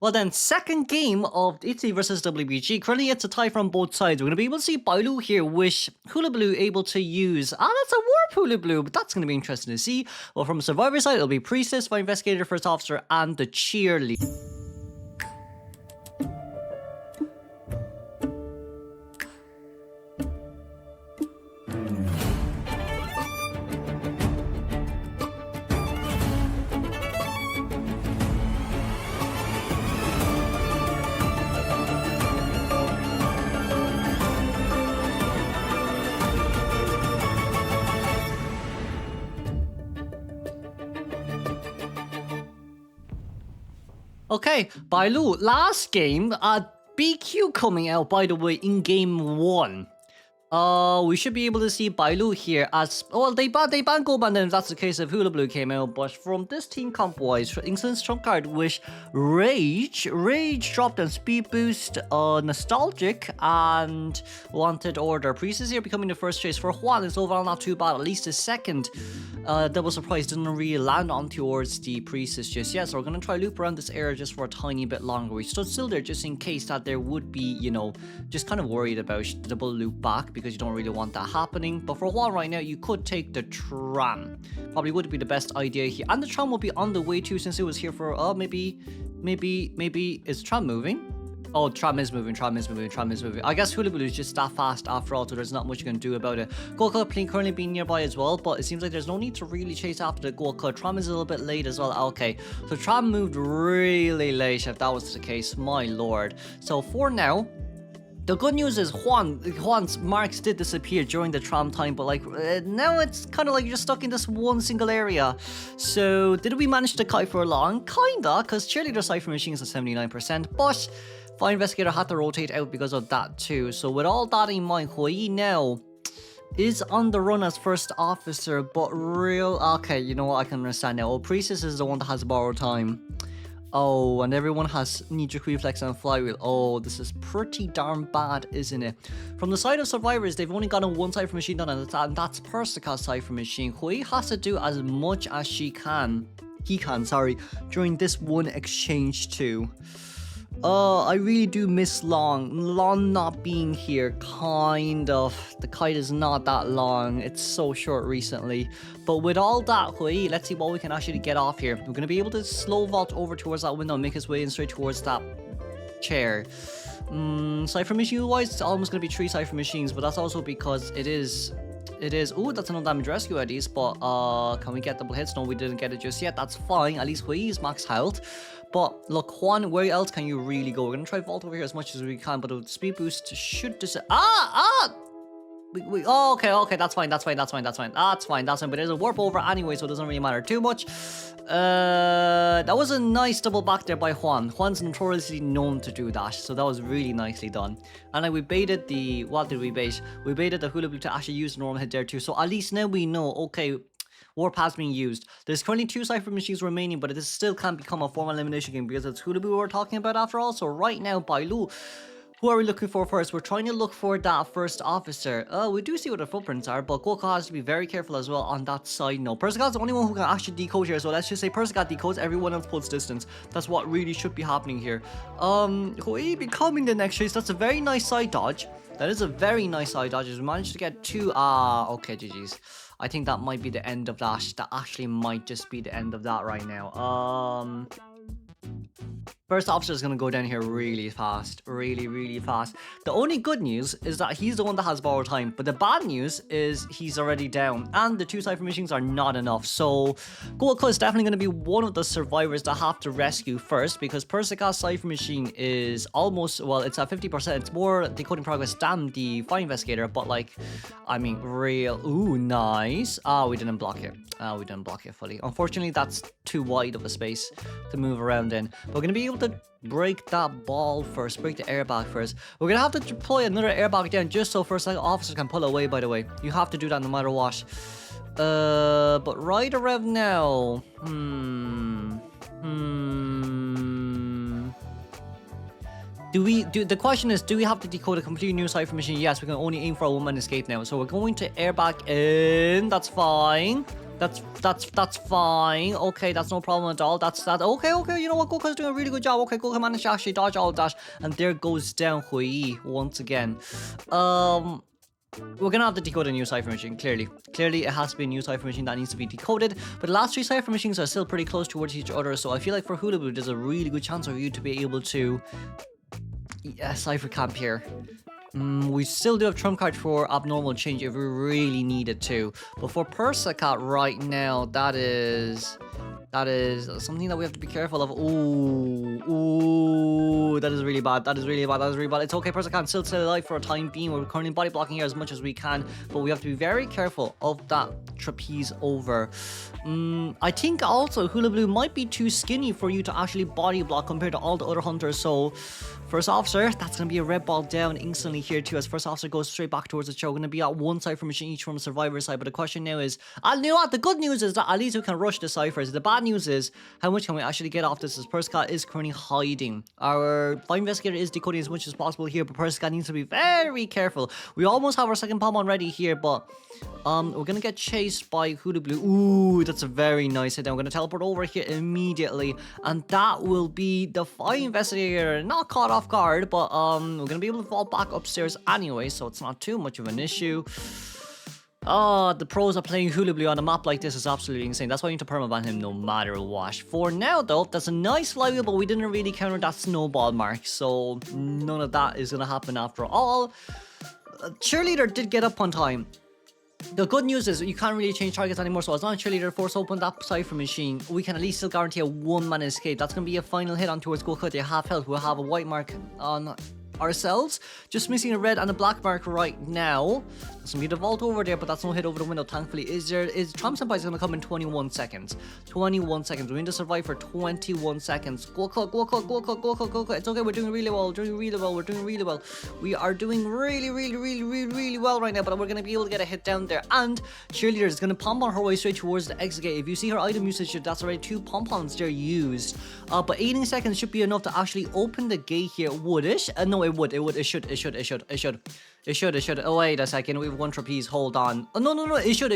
Well then, second game of Italy versus WBG. Currently it's a tie from both sides. We're going to be able to see Bailu here, which Hula Blue able to use. That's a warp Hula Blue, but that's going to be interesting to see. Well, from a survivor side, it'll be Priestess, Fire Investigator, First Officer, and the Cheerleader. Okay, Bailu, last game, BQ coming out, by the way, in game 1. We should be able to see Bailu here as well. They banned Goban, then if that's the case if Hula Blue came out. But from this team comp wise, England's trump card, which Rage dropped on Speed Boost, Nostalgic, and Wanted Order. Priestess here becoming the first chase for Huan is overall not too bad. At least the second double surprise didn't really land on towards the Priestess just yet. So we're gonna try loop around this area just for a tiny bit longer. We stood still there just in case that there would be, you know, just kind of worried about the double loop back, because you don't really want that happening. But for a while right now, you could take the tram. Probably would be the best idea here. And the tram will be on the way too, since it was here for, maybe, is tram moving? Oh, tram is moving. I guess Hula Blue is just that fast after all, so there's not much you can do about it. Go-Kart plane currently being nearby as well, but it seems like there's no need to really chase after the Go-Kart. Tram is a little bit late as well. Okay, so tram moved really late, if that was the case, my lord. So for now, the good news is Juan's marks did disappear during the tram time, but like now it's kind of like you're stuck in this one single area. So did we manage to kite for long? Kinda, because Cheerleader Cypher Machine is at 79%, but Fire Investigator had to rotate out because of that too. So with all that in mind, Hui now is on the run as first officer, but okay, you know what, I can understand now. Oh, Priestess is the one that has borrowed time. Oh, and everyone has knee-jerk reflex and flywheel. Oh, this is pretty darn bad, isn't it? From the side of survivors, they've only gotten one Cypher Machine done, and that's Persica's Cypher Machine. Hui has to do as much as he can, during this one exchange too. I really do miss Long not being here, kind of. The kite is not that long. It's so short recently. But with all that, Hui, let's see what we can actually get off here. We're going to be able to slow vault over towards that window and make his way in straight towards that chair. Cypher Machine wise, it's almost going to be 3 Cypher Machines, but that's also because it is. Oh, that's another damage rescue at least, but can we get double hits? No, we didn't get it just yet. That's fine. At least Hui is max health. But look, Huan, where else can you really go? We're gonna try vault over here as much as we can, but the speed boost should just oh, okay, that's fine. But there's a warp over anyway, so it doesn't really matter too much. That was a nice double back there by Huan. Juan's notoriously known to do that, so that was really nicely done. And like we baited the, what did we bait? We baited the Hula Blue to actually use the normal hit there too. So at least now we know, okay, warp has been used. There's currently 2 Cypher Machines remaining, but it still can't become a formal elimination game because it's Hula Blue we're talking about after all. So right now, Bailu, who are we looking for first? We're trying to look for that first officer. We do see what the footprints are, but Goku has to be very careful as well on that side note. Persicat's the only one who can actually decode here, so let's just say Persicat decodes, everyone else pulls distance. That's what really should be happening here. Hui becoming the next chase. That's a very nice side dodge. That is a very nice side dodge. We managed to get 2. Okay, GG's. I think that might be the end of that. That actually might just be the end of that right now. First officer is going to go down here really fast. Really fast. The only good news is that he's the one that has borrowed time. But the bad news is he's already down. And the 2 Cypher Machines are not enough. So Goku is definitely going to be one of the survivors that have to rescue first. Because Persicat's Cypher Machine is almost, well, it's at 50%. It's more decoding progress than the Fire Investigator. But like, I mean, ooh, nice. We didn't block it. We didn't block it fully. Unfortunately, that's too wide of a space to move around in. But we're going to be able to break that ball first, break the airbag first. We're gonna have to deploy another airbag down just so first officer can pull away, by the way. You have to do that no matter what. But right around now, the question is, do we have to decode a completely new Cypher Machine? Yes, we can only aim for a 1-man escape now. So we're going to airbag in, that's fine. That's fine. Okay, that's no problem at all. That's that. Okay, you know what? Goku's doing a really good job. Okay, Goku managed to actually dodge all of that, and there goes down Hui once again. We're gonna have to decode a new cipher machine, clearly. Clearly, it has to be a new cipher machine that needs to be decoded. But the last 3 cipher machines are still pretty close towards each other, so I feel like for Hula Blue, there's a really good chance for you to be able to cipher camp here. We still do have trump card for abnormal change if we really needed to. But for Persicat right now, that is something that we have to be careful of. Ooh, that is really bad. That is really bad. It's okay, Persicat still stay alive for a time being. We're currently body blocking here as much as we can, but we have to be very careful of that trapeze over. I think also Hula Blue might be too skinny for you to actually body block compared to all the other hunters, so first officer, that's going to be a red ball down instantly here too, as first officer goes straight back towards the show. Going to be at one cipher machine each from the survivor side, but the question now is, you know what, the good news is that at least we can rush the ciphers. The bad news is, how much can we actually get off this, as Persicat is currently hiding. Our fight investigator is decoding as much as possible here, but Persicat needs to be very careful. We almost have our second Palmon ready here, but we're going to get chased by Hula Blue. Ooh, that's a very nice hit. I'm going to teleport over here immediately, and that will be the fight investigator. Not caught off guard, but we're gonna be able to fall back upstairs anyway, so it's not too much of an issue. The pros are playing Hula Blue on a map like this is absolutely insane. That's why you need to permaban him no matter what. For now though, that's a nice flywheel, but we didn't really counter that snowball mark, so none of that is gonna happen after all. Cheerleader did get up on time. The good news is you can't really change targets anymore, so as long as Cheerleader force open that cipher machine, we can at least still guarantee a one-man escape. That's going to be a final hit on towards Goku. They half health. We'll have a white mark on ourselves, just missing a red and a black mark right now. There's gonna be the vault over there, but that's no hit over the window, thankfully. Tramp Senpai is gonna come in 21 seconds. 21 seconds. We need to survive for 21 seconds. Go. It's okay, we're doing really well. We are doing really well right now, but we're gonna be able to get a hit down there. And Cheerleader is gonna pump on her way straight towards the exit gate. If you see her item usage, that's already 2 pom-poms there used. But 18 seconds should be enough to actually open the gate here. Would it? No, it would. It should. Oh, wait a second. We have 1 trapeze. Hold on. Oh, no. It should.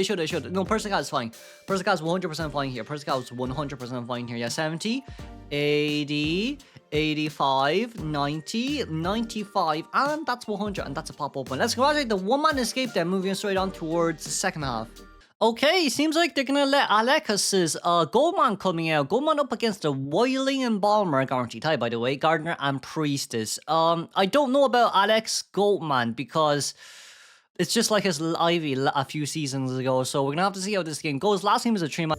No, Persicat is fine. Persicat is 100% fine here. Persicat is 100% fine here. Yeah, 70, 80, 85, 90, 95, and that's 100, and that's a pop open. Let's congratulate the one-man escape then, moving straight on towards the second half. Okay, seems like they're gonna let Alexis's Goldman coming out. Goldman up against the Wailing Embalmer, guaranteed tie by the way, Gardener and Priestess. I don't know about Alex Goldman because it's just like his Ivy a few seasons ago, so we're gonna have to see how this game goes. Last game was a 3-man.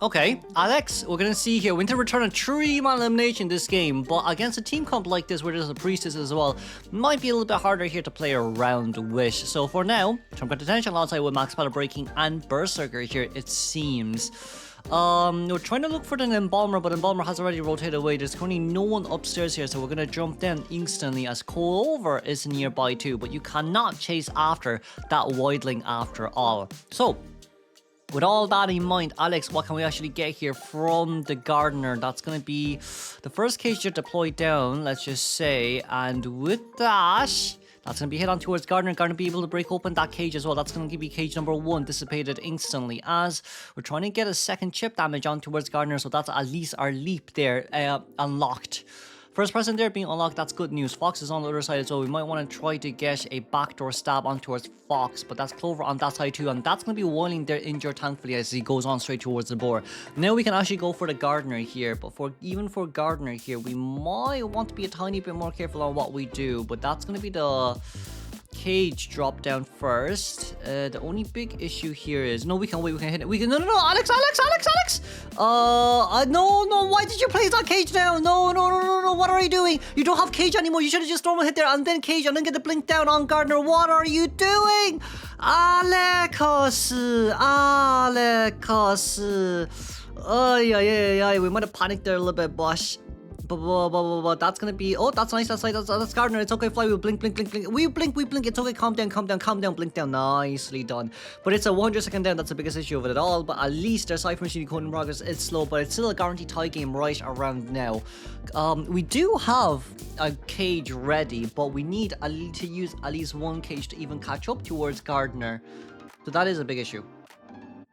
Okay, Alex, we're gonna see here. We need to return a 3-man elimination this game, but against a team comp like this where there's a Priestess as well, might be a little bit harder here to play around Wish. So for now, Trump got attention alongside with Max Power Breaking and Berserker here, it seems. We're trying to look for the Embalmer, but Embalmer has already rotated away. There's currently no one upstairs here, so we're gonna jump down instantly as Clover is nearby too, but you cannot chase after that Wildling after all. So with all that in mind, Alex, what can we actually get here from the Gardener? That's going to be the first cage you're deployed down, let's just say. And with that, that's going to be hit on towards Gardener. Gardener be able to break open that cage as well. That's going to be cage number 1 dissipated instantly, as we're trying to get a second chip damage on towards Gardener. So that's at least our leap there unlocked. First person there being unlocked, that's good news. Fox is on the other side, so we might want to try to get a backdoor stab on towards Fox, but that's Clover on that side too, and that's going to be Wailing there injured thankfully as he goes on straight towards the board. Now we can actually go for the Gardener here, but even for Gardener here, we might want to be a tiny bit more careful on what we do, but that's going to be the cage drop down first. The only big issue here is no, we can wait. We can hit it. We can no, Alex. No. Why did you place that cage down? No. What are you doing? You don't have cage anymore. You should have just normal hit there and then cage and then get the blink down on Gardner. What are you doing, Alex? Oh, we might have panicked there a little bit, Bosh. But that's gonna be. Oh, that's nice. That's Gardner. It's okay. Fly. We blink. We blink. It's okay. Calm down. Blink down. Nicely done. But it's a 100-second down. That's the biggest issue of it all. But at least their Cypher Machine decoding progress is slow. But it's still a guaranteed tie game right around now. We do have a cage ready, but we need to use at least one cage to even catch up towards Gardner. So that is a big issue.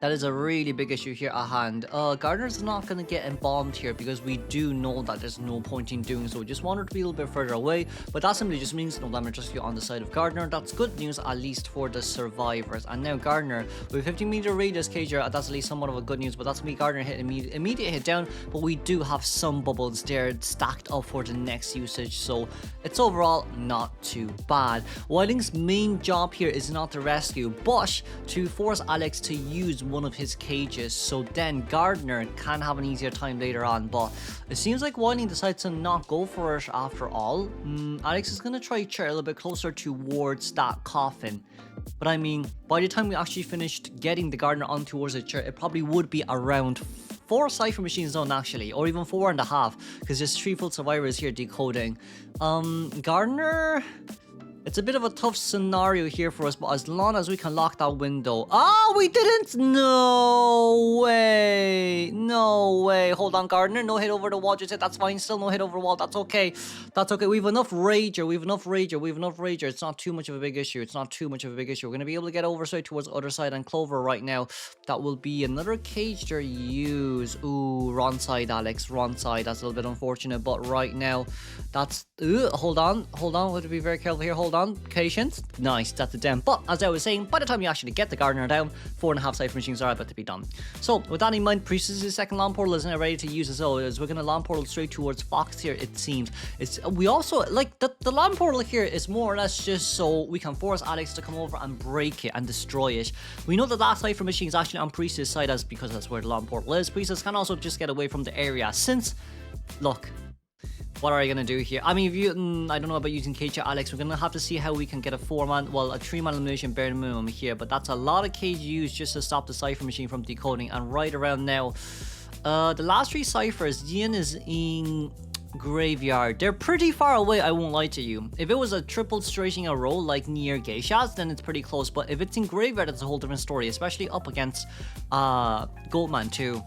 That is a really big issue here at hand. Gardner's not going to get embalmed here because we do know that there's no point in doing so. Just want her to be a little bit further away, but that simply just means no damage rescue on the side of Gardner. That's good news, at least for the survivors. And now Gardner, with 15-meter radius cage here, that's at least somewhat of a good news, but that's me. Gardner hit immediate hit down, but we do have some bubbles there stacked up for the next usage, so it's overall not too bad. Wilding's main job here is not to rescue, but to force Alex to use one of his cages, so then Gardner can have an easier time later on. But it seems like Wilding decides to not go for it after all. Alex is going to try chair a little bit closer towards that coffin, but I mean, by the time we actually finished getting the Gardner on towards the chair, it probably would be around 4 Cypher Machines done actually, or even 4.5, because there's 3 full survivors here decoding. Gardner, it's a bit of a tough scenario here for us, but as long as we can lock that window. Oh, we didn't! No way! Hold on, Gardner. No hit over the wall. Just hit. That's fine. Still no hit over the wall. That's okay. We have enough Rager. It's not too much of a big issue. We're going to be able to get over straight towards the other side and Clover right now. That will be another cage to use. Ooh, wrong side, Alex. Wrong side. That's a little bit unfortunate, but right now, that's... hold on. We have to be very careful here. Hold on, patience. Nice, that's a down. But as I was saying, by the time you actually get the Gardner down, 4.5 Cypher Machines are about to be done. So with that in mind, Priestess' second lawn portal is now ready to use as well. We're going to lawn portal straight towards Fox here, it seems. We also, like, the lawn portal here is more or less just so we can force Alex to come over and break it and destroy it. We know that Cypher Machine is actually on Priestess' side because that's where the lawn portal is. Priestess can also just get away from the area since, look, what are you going to do here? I mean, if you, I don't know about using cage at Alex. We're going to have to see how we can get a 3-man elimination bare minimum here. But that's a lot of cage used just to stop the Cypher Machine from decoding. And right around now, the last 3 Cyphers, Ian is in Graveyard. They're pretty far away, I won't lie to you. If it was a triple straight in a row like near Geishas, then it's pretty close. But if it's in Graveyard, it's a whole different story. Especially up against Goatman too.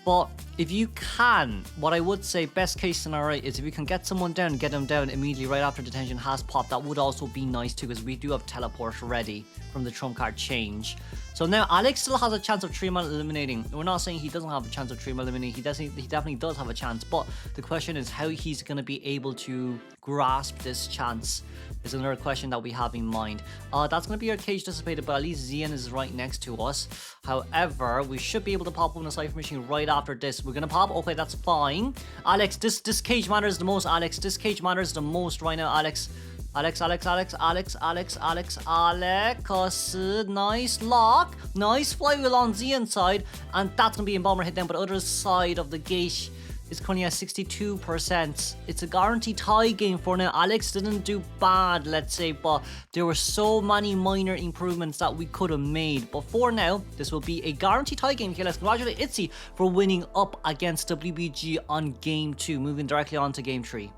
But if you can, what I would say best case scenario is if you can get someone down, get them down immediately right after detention has popped. That would also be nice too, because we do have teleport ready from the trump card change. So now Alex still has a chance of 3-man eliminating. We're not saying he doesn't have a chance of 3-man eliminating. He definitely does have a chance. But the question is how he's going to be able to grasp this chance is another question that we have in mind. That's going to be our cage dissipated, but at least Zian is right next to us. However, we should be able to pop open a Cypher Machine right after this. We're going to pop. Okay, that's fine. Alex, this cage matters the most, Alex. This cage matters the most right now, Alex. Alex. Nice lock. Nice flywheel on Zian's side. And that's going to be Embalmer hit down, but the other side of the gate is currently at 62%. It's a guaranteed tie game for now. Alex didn't do bad, let's say, but there were so many minor improvements that we could have made. But for now, this will be a guaranteed tie game here. Let's congratulate Itzy for winning up against WBG on game 2, moving directly on to game 3.